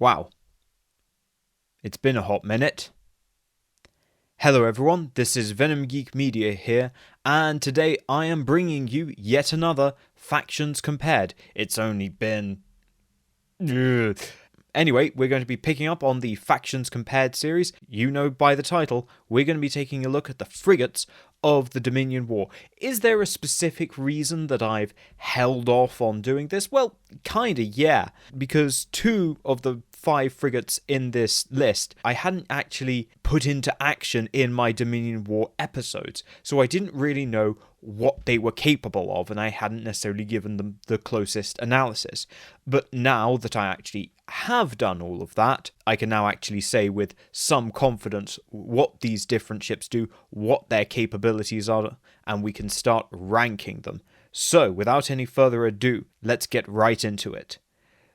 Wow, it's been a hot minute. Hello everyone, this is Venom Geek Media here, and today I am bringing you yet another Factions Compared. It's only been... Anyway, we're going to be picking up on the Factions Compared series. You know by the title, we're going to be taking a look at the frigates of the Dominion War. Is there a specific reason that I've held off on doing this? Well, kinda, yeah. Because 2 of the 5 frigates in this list I hadn't actually put into action in my Dominion War episodes, so I didn't really know what they were capable of, and I hadn't necessarily given them the closest analysis. But now that I actually have done all of that, I can now actually say with some confidence what these different ships do, what their capabilities are, and we can start ranking them. So, without any further ado, let's get right into it.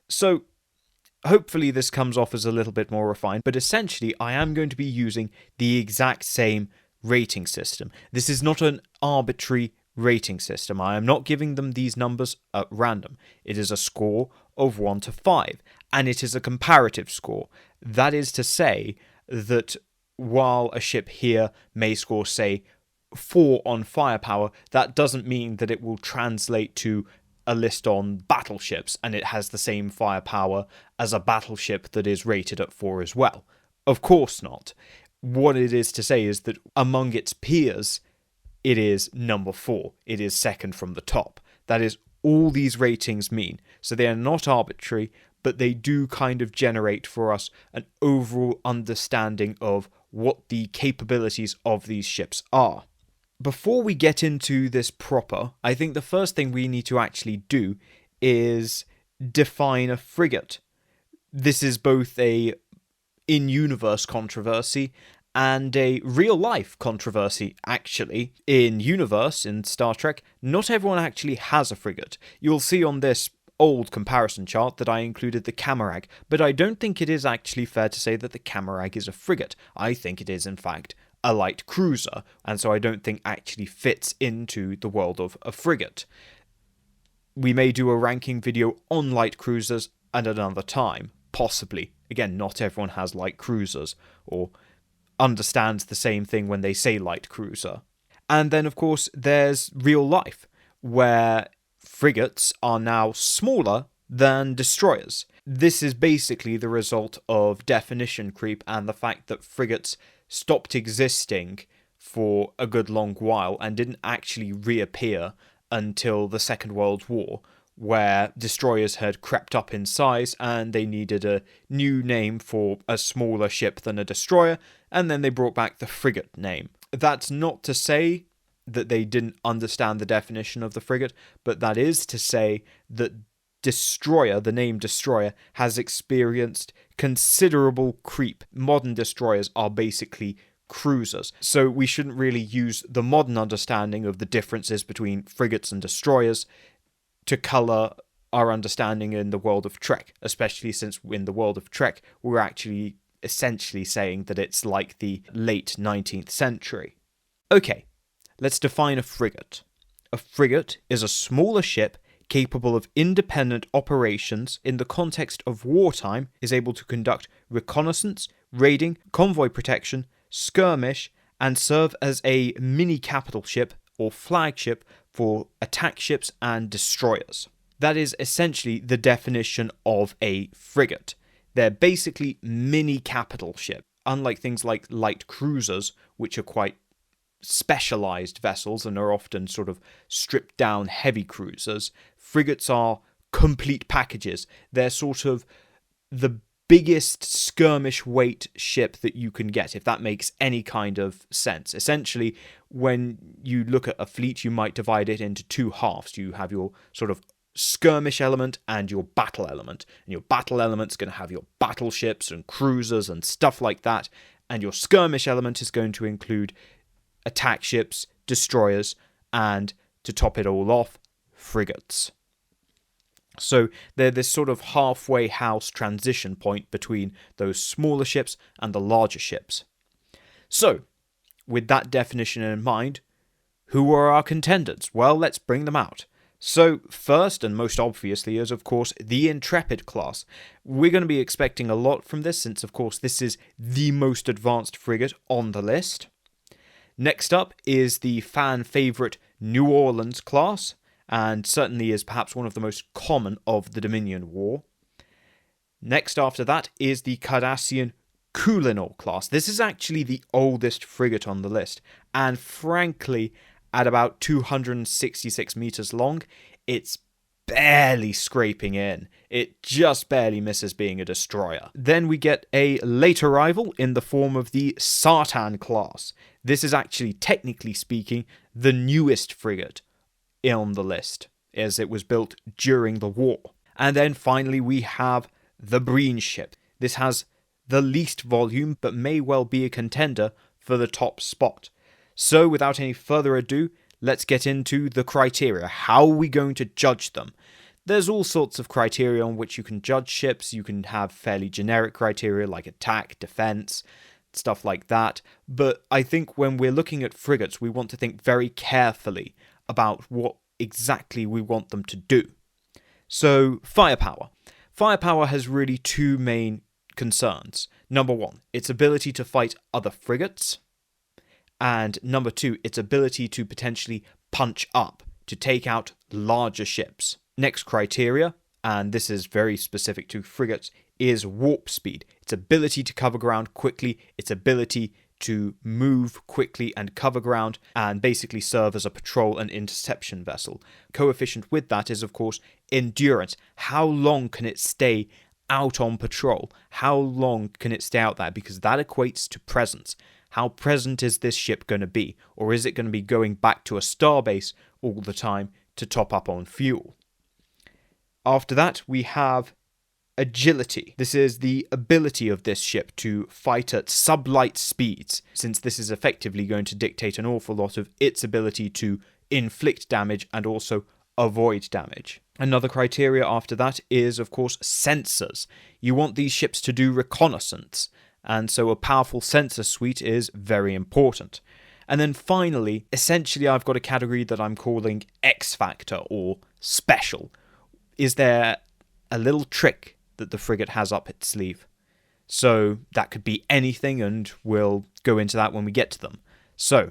So, hopefully this comes off as a little bit more refined, but essentially I am going to be using the exact same rating system. This is not an arbitrary rating system. I am not giving them these numbers at random. It is a score of 1 to 5, and it is a comparative score. That is to say that while a ship here may score, say, 4 on firepower, that doesn't mean that it will translate to a list on battleships and it has the same firepower as a battleship that is rated at 4 as well. Of course not. What it is to say is that among its peers, it is number 4. It is second from the top. That is all these ratings mean. So they are not arbitrary, but they do kind of generate for us an overall understanding of what the capabilities of these ships are. Before we get into this proper, I think the first thing we need to actually do is define a frigate. This is both a in-universe controversy and a real-life controversy, actually. In universe, in Star Trek, not everyone actually has a frigate. You'll see on this old comparison chart that I included the Camarag, but I don't think it is actually fair to say that the Camarag is a frigate. I think it is, in fact, a light cruiser, and so I don't think actually fits into the world of a frigate. We may do a ranking video on light cruisers at another time, possibly. Again, not everyone has light cruisers, or understands the same thing when they say light cruiser. And then, of course, there's real life, where frigates are now smaller than destroyers. This is basically the result of definition creep and the fact that frigates stopped existing for a good long while and didn't actually reappear until the Second World War, where destroyers had crept up in size and they needed a new name for a smaller ship than a destroyer, and then they brought back the frigate name. That's not to say that they didn't understand the definition of the frigate, but that is to say that destroyer, the name destroyer, has experienced considerable creep. Modern destroyers are basically cruisers, so we shouldn't really use the modern understanding of the differences between frigates and destroyers to colour our understanding in the world of Trek, especially since in the world of Trek we're actually essentially saying that it's like the late 19th century. Okay, let's define a frigate. A frigate is a smaller ship capable of independent operations in the context of wartime, is able to conduct reconnaissance, raiding, convoy protection, skirmish, and serve as a mini capital ship or flagship for attack ships and destroyers. That is essentially the definition of a frigate. They're basically mini capital ships, unlike things like light cruisers, which are quite specialized vessels and are often sort of stripped down heavy cruisers. Frigates are complete packages. They're sort of the biggest skirmish weight ship that you can get, if that makes any kind of sense. Essentially, when you look at a fleet, you might divide it into 2 halves. You have your sort of skirmish element and your battle element. And your battle element's going to have your battleships and cruisers and stuff like that. And your skirmish element is going to include attack ships, destroyers, and, to top it all off, frigates. So they're this sort of halfway house transition point between those smaller ships and the larger ships. So, with that definition in mind, who are our contenders? Well, let's bring them out. So first and most obviously is of course the Intrepid class. We're going to be expecting a lot from this since of course this is the most advanced frigate on the list. Next up is the fan favourite New Orleans class, and certainly is perhaps one of the most common of the Dominion War. Next after that is the Cardassian Kulinor class. This is actually the oldest frigate on the list, and frankly, at about 266 meters long, it's barely scraping in. It just barely misses being a destroyer. Then we get a late arrival in the form of the Sartan class. This is actually, technically speaking, the newest frigate on the list, as it was built during the war. And then finally we have the Breen ship. This has the least volume, but may well be a contender for the top spot. So without any further ado, let's get into the criteria. How are we going to judge them? There's all sorts of criteria on which you can judge ships. You can have fairly generic criteria like attack, defense, stuff like that. But I think when we're looking at frigates, we want to think very carefully about what exactly we want them to do. So, firepower. Firepower has really two main concerns. Number one, its ability to fight other frigates. And number two, its ability to potentially punch up, to take out larger ships. Next criteria, and this is very specific to frigates, is warp speed. Its ability to cover ground quickly, its ability to move quickly and cover ground, and basically serve as a patrol and interception vessel. Coefficient with that is, of course, endurance. How long can it stay out on patrol? How long can it stay out there? Because that equates to presence. How present is this ship going to be? Or is it going to be going back to a starbase all the time to top up on fuel? After that, we have agility. This is the ability of this ship to fight at sublight speeds, since this is effectively going to dictate an awful lot of its ability to inflict damage and also avoid damage. Another criteria after that is, of course, sensors. You want these ships to do reconnaissance, and so a powerful sensor suite is very important. And then finally, essentially I've got a category that I'm calling X Factor or Special. Is there a little trick that the frigate has up its sleeve? So that could be anything, and we'll go into that when we get to them. So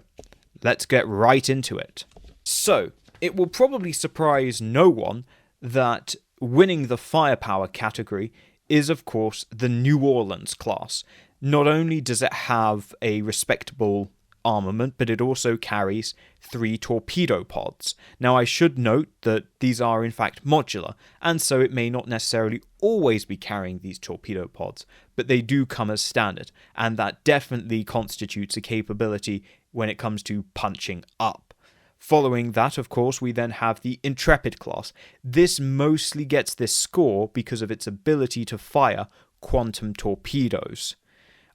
let's get right into it. So it will probably surprise no one that winning the firepower category is, of course, the New Orleans class. Not only does it have a respectable armament, but it also carries 3 torpedo pods. Now, I should note that these are in fact modular, and so it may not necessarily always be carrying these torpedo pods, but they do come as standard, and that definitely constitutes a capability when it comes to punching up. Following that, of course, we then have the Intrepid class. This mostly gets this score because of its ability to fire quantum torpedoes.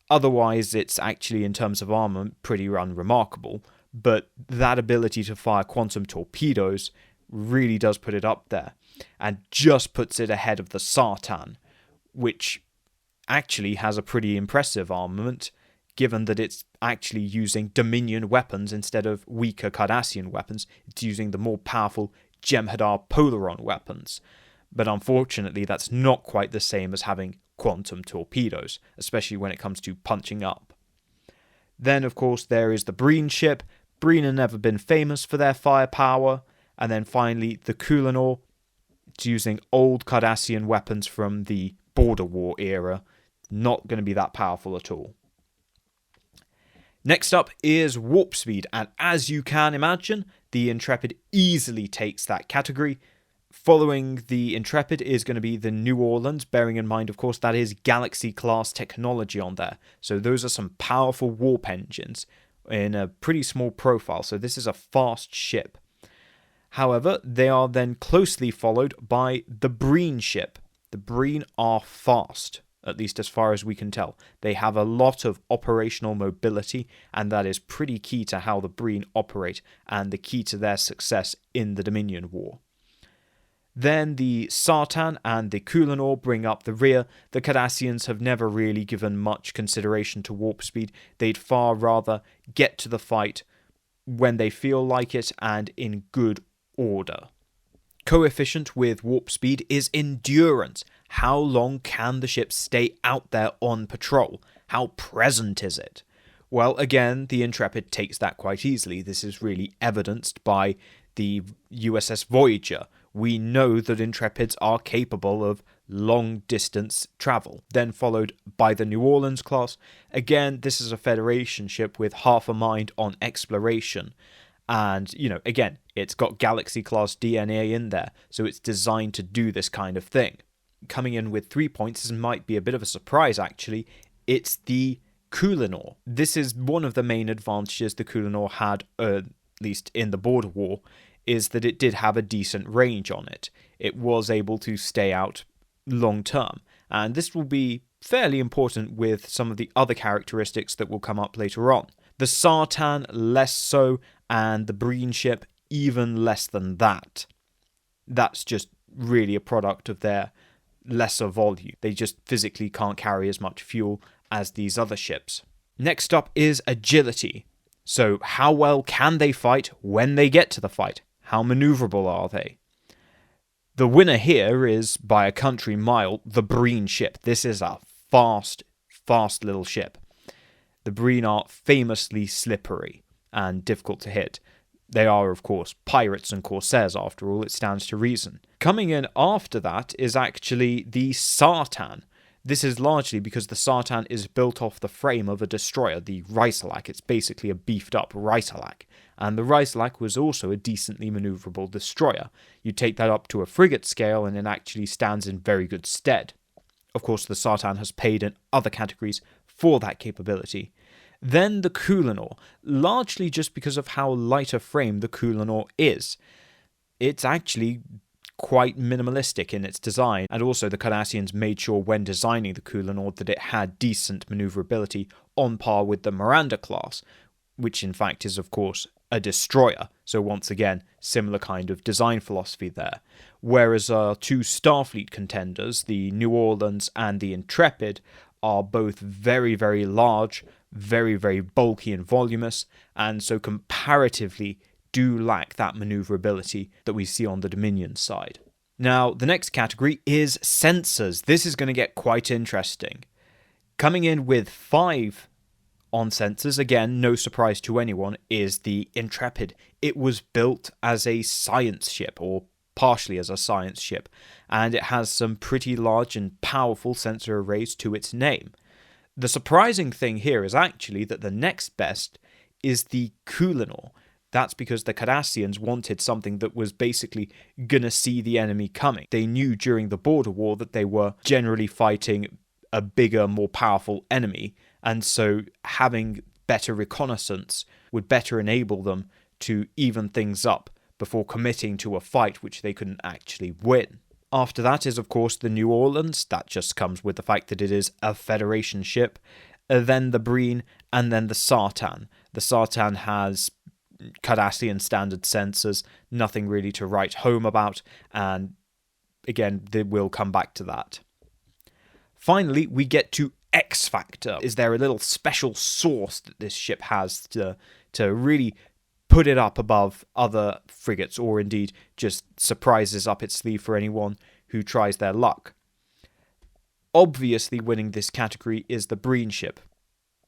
Otherwise, it's actually, in terms of armament, pretty unremarkable, but that ability to fire quantum torpedoes really does put it up there, and just puts it ahead of the Sartan, which actually has a pretty impressive armament, given that it's actually using Dominion weapons instead of weaker Cardassian weapons. It's using the more powerful Jem'Hadar Polaron weapons. But unfortunately, that's not quite the same as having quantum torpedoes, especially when it comes to punching up. Then, of course, there is the Breen ship. Breen have never been famous for their firepower. And then finally, the Kulinor. It's using old Cardassian weapons from the Border War era. Not going to be that powerful at all. Next up is warp speed, and as you can imagine, the Intrepid easily takes that category. Following the Intrepid is going to be the New Orleans, bearing in mind, of course, that is Galaxy-class technology on there. So those are some powerful warp engines in a pretty small profile, so this is a fast ship. However, they are then closely followed by the Breen ship. The Breen are fast, at least as far as we can tell. They have a lot of operational mobility, and that is pretty key to how the Breen operate, and the key to their success in the Dominion War. Then the Sartan and the Kulinor bring up the rear. The Cardassians have never really given much consideration to warp speed. They'd far rather get to the fight when they feel like it and in good order. coefficient with warp speed is endurance. How long can the ship stay out there on patrol? How present is it? Well, again, the Intrepid takes that quite easily. This is really evidenced by the USS Voyager. We know that Intrepids are capable of long-distance travel. Then followed by the New Orleans class. Again, this is a Federation ship with half a mind on exploration. And, again, it's got Galaxy-class DNA in there, so it's designed to do this kind of thing. Coming in with 3 points, this might be a bit of a surprise, actually. It's the Kulinor. This is one of the main advantages the Kulinor had, at least in the Border War, is that it did have a decent range on it. It was able to stay out long term, and this will be fairly important with some of the other characteristics that will come up later on. The Sartan less so, and the Breen ship even less than that. That's just really a product of their lesser volume. They just physically can't carry as much fuel as these other ships. Next up is agility. So how well can they fight when they get to the fight? How maneuverable are they? The winner here is, by a country mile, the Breen ship. This is a fast little ship. The Breen are famously slippery and difficult to hit. They are, of course, pirates and corsairs, after all, it stands to reason. Coming in after that is actually the Sartan. This is largely because the Sartan is built off the frame of a destroyer, the Rysalak. It's basically a beefed-up Rysalak. And the Rysalak was also a decently maneuverable destroyer. You take that up to a frigate scale and it actually stands in very good stead. Of course, the Sartan has paid in other categories for that capability. Then the Kulinor, largely just because of how light a frame the Kulinor is. It's actually quite minimalistic in its design, and also the Cardassians made sure when designing the Kulinor that it had decent maneuverability on par with the Miranda class, which in fact is of course a destroyer, so once again similar kind of design philosophy there. Whereas our two Starfleet contenders, the New Orleans and the Intrepid, are both very, very large, very, very bulky and voluminous, and so comparatively do lack that maneuverability that we see on the Dominion side. Now, the next category is sensors. This is going to get quite interesting. Coming in with 5 on sensors, again, no surprise to anyone, is the Intrepid. It was built as a science ship, or partially as a science ship, and it has some pretty large and powerful sensor arrays to its name. The surprising thing here is actually that the next best is the Kulinor. That's because the Cardassians wanted something that was basically gonna see the enemy coming. They knew during the Border War that they were generally fighting a bigger, more powerful enemy, and so having better reconnaissance would better enable them to even things up before committing to a fight which they couldn't actually win. After that is, of course, the New Orleans. That just comes with the fact that it is a Federation ship. Then the Breen, and then the Sartan. The Sartan has Cardassian standard sensors, nothing really to write home about, and again, we'll come back to that. Finally, we get to X Factor. Is there a little special sauce that this ship has to really put it up above other frigates, or indeed just surprises up its sleeve for anyone who tries their luck? Obviously, winning this category is the Breen ship.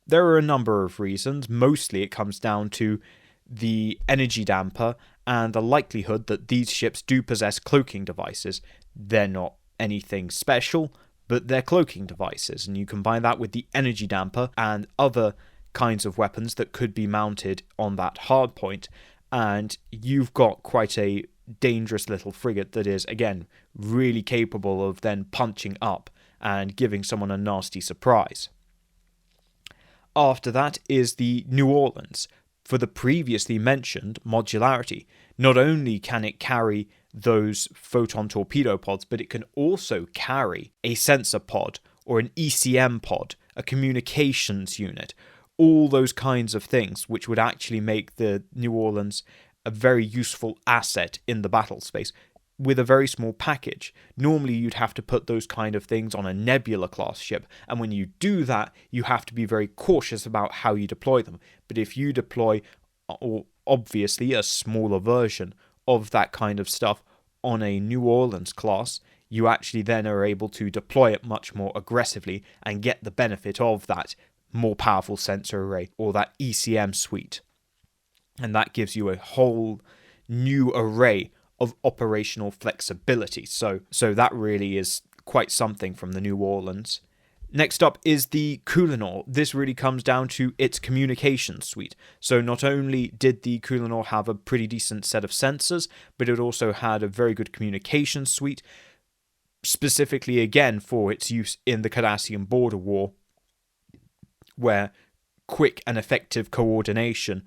There are a number of reasons. Mostly it comes down to the energy damper and the likelihood that these ships do possess cloaking devices. They're not anything special, but they're cloaking devices, and you combine that with the energy damper and other kinds of weapons that could be mounted on that hard point, and you've got quite a dangerous little frigate that is, again, really capable of then punching up and giving someone a nasty surprise. After that is the New Orleans. For the previously mentioned modularity, not only can it carry those photon torpedo pods, but it can also carry a sensor pod or an ECM pod, a communications unit, all those kinds of things which would actually make the New Orleans a very useful asset in the battle space with a very small package. Normally you'd have to put those kind of things on a Nebula class ship, and when you do that, you have to be very cautious about how you deploy them. But if you deploy, or obviously, a smaller version of that kind of stuff on a New Orleans class, you actually then are able to deploy it much more aggressively and get the benefit of that more powerful sensor array or that ECM suite. And that gives you a whole new array of operational flexibility. So that really is quite something from the New Orleans. Next up is the Kulinor. This really comes down to its communication suite. So not only did the Kulinor have a pretty decent set of sensors, but it also had a very good communication suite, specifically again for its use in the Cardassian border war, where quick and effective coordination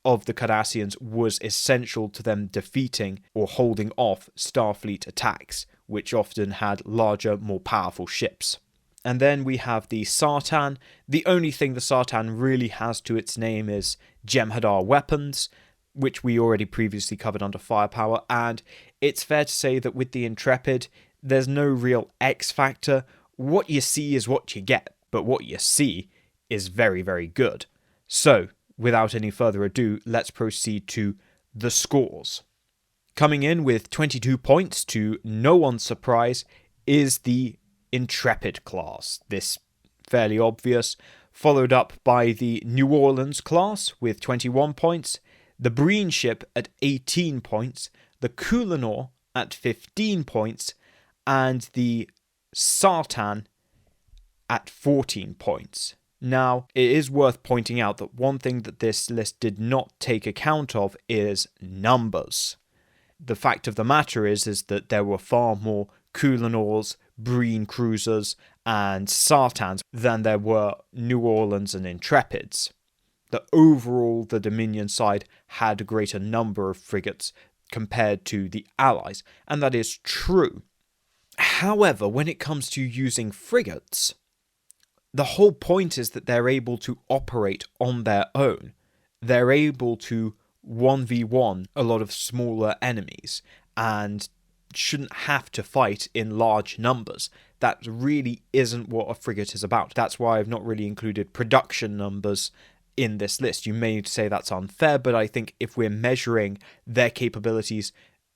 of the Cardassians was essential to them defeating or holding off Starfleet attacks, which often had larger, more powerful ships. And then we have the Sartan. The only thing the Sartan really has to its name is Jem'Hadar weapons, which we already previously covered under firepower, and it's fair to say that with the Intrepid, there's no real X factor. What you see is what you get, but what you see is very, very good. So, without any further ado, let's proceed to the scores. Coming in with 22 points, to no one's surprise, is the Intrepid class. This fairly obvious, followed up by the New Orleans class with 21 points, the Breen ship at 18 points, the Kulinor at 15 points, and the Sartan at 14 points. Now, it is worth pointing out that one thing that this list did not take account of is numbers. The fact of the matter is that there were far more Kulinors, Breen cruisers, and Sartans than there were New Orleans and Intrepids. That overall, the Dominion side had a greater number of frigates compared to the Allies, and that is true. However, when it comes to using frigates, the whole point is that they're able to operate on their own. They're able to 1v1 a lot of smaller enemies and shouldn't have to fight in large numbers. That really isn't what a frigate is about. That's why I've not really included production numbers in this list. You may say that's unfair, but I think if we're measuring their capabilities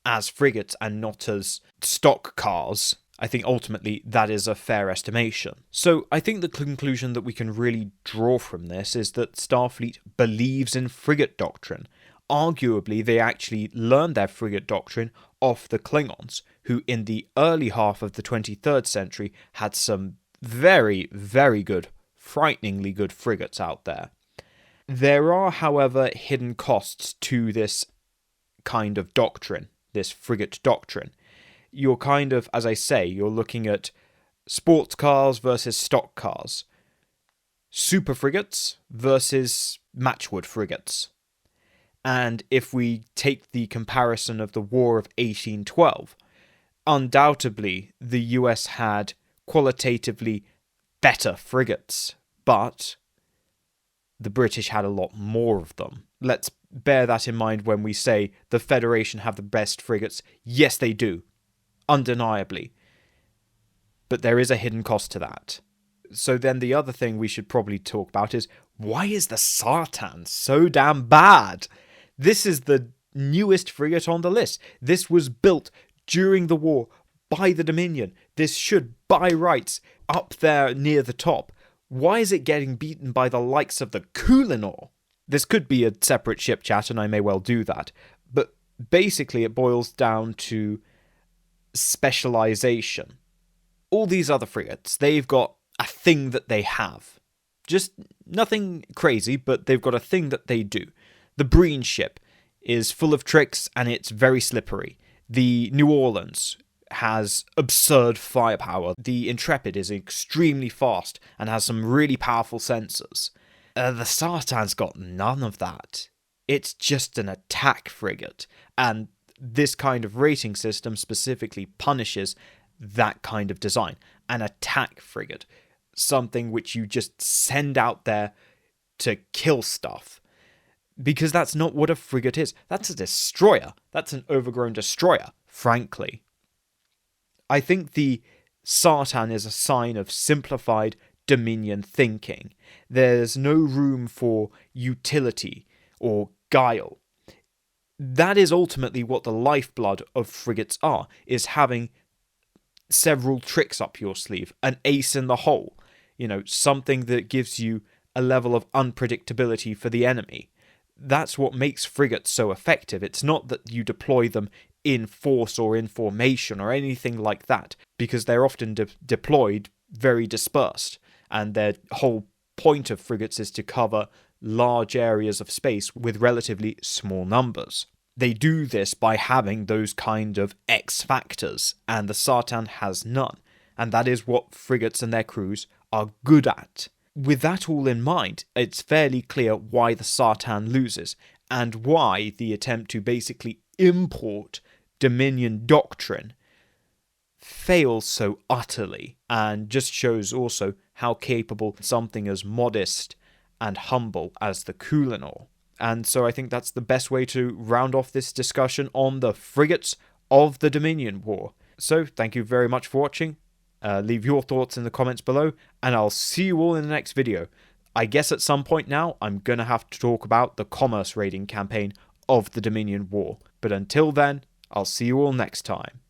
as frigates and not as stock cars, I think ultimately that is a fair estimation. So I think the conclusion that we can really draw from this is that Starfleet believes in frigate doctrine. Arguably, they actually learned their frigate doctrine off the Klingons, who in the early half of the 23rd century had some very, very good, frighteningly good frigates out there. There are, however, hidden costs to this kind of doctrine, this frigate doctrine. You're kind of, as I say, you're looking at sports cars versus stock cars, super frigates versus matchwood frigates. And if we take the comparison of the War of 1812, undoubtedly the US had qualitatively better frigates, but the British had a lot more of them. Let's bear that in mind when we say the Federation have the best frigates. Yes, they do. Undeniably. But there is a hidden cost to that. So then the other thing we should probably talk about is, why is the Sartan so damn bad? This is the newest frigate on the list. This was built during the war by the Dominion. This should, by rights, up there near the top. Why is it getting beaten by the likes of the Kulinor? This could be a separate ship chat, and I may well do that. But basically it boils down to specialization. All these other frigates, they've got a thing that they have. Just nothing crazy, but they've got a thing that they do. The Breen ship is full of tricks and it's very slippery. The New Orleans has absurd firepower. The Intrepid is extremely fast and has some really powerful sensors. The Sartan's got none of that. It's just an attack frigate, and this kind of rating system specifically punishes that kind of design. An attack frigate. Something which you just send out there to kill stuff. Because that's not what a frigate is. That's a destroyer. That's an overgrown destroyer, frankly. I think the Sartan is a sign of simplified Dominion thinking. There's no room for utility or guile. that is ultimately what the lifeblood of frigates are, is having several tricks up your sleeve, an ace in the hole, something that gives you a level of unpredictability for the enemy. That's what makes frigates so effective. It's not that you deploy them in force or in formation or anything like that, because they're often deployed very dispersed, and their whole point of frigates is to cover large areas of space with relatively small numbers. They do this by having those kind of X factors, and the Sartan has none, and that is what frigates and their crews are good at. With that all in mind, it's fairly clear why the Sartan loses, and why the attempt to basically import Dominion doctrine fails so utterly, and just shows also how capable something as modest and humble as the Kulinor. And so I think that's the best way to round off this discussion on the frigates of the Dominion War. So thank you very much for watching. Leave your thoughts in the comments below, and I'll see you all in the next video. I guess at some point now I'm going to have to talk about the commerce raiding campaign of the Dominion War. But until then, I'll see you all next time.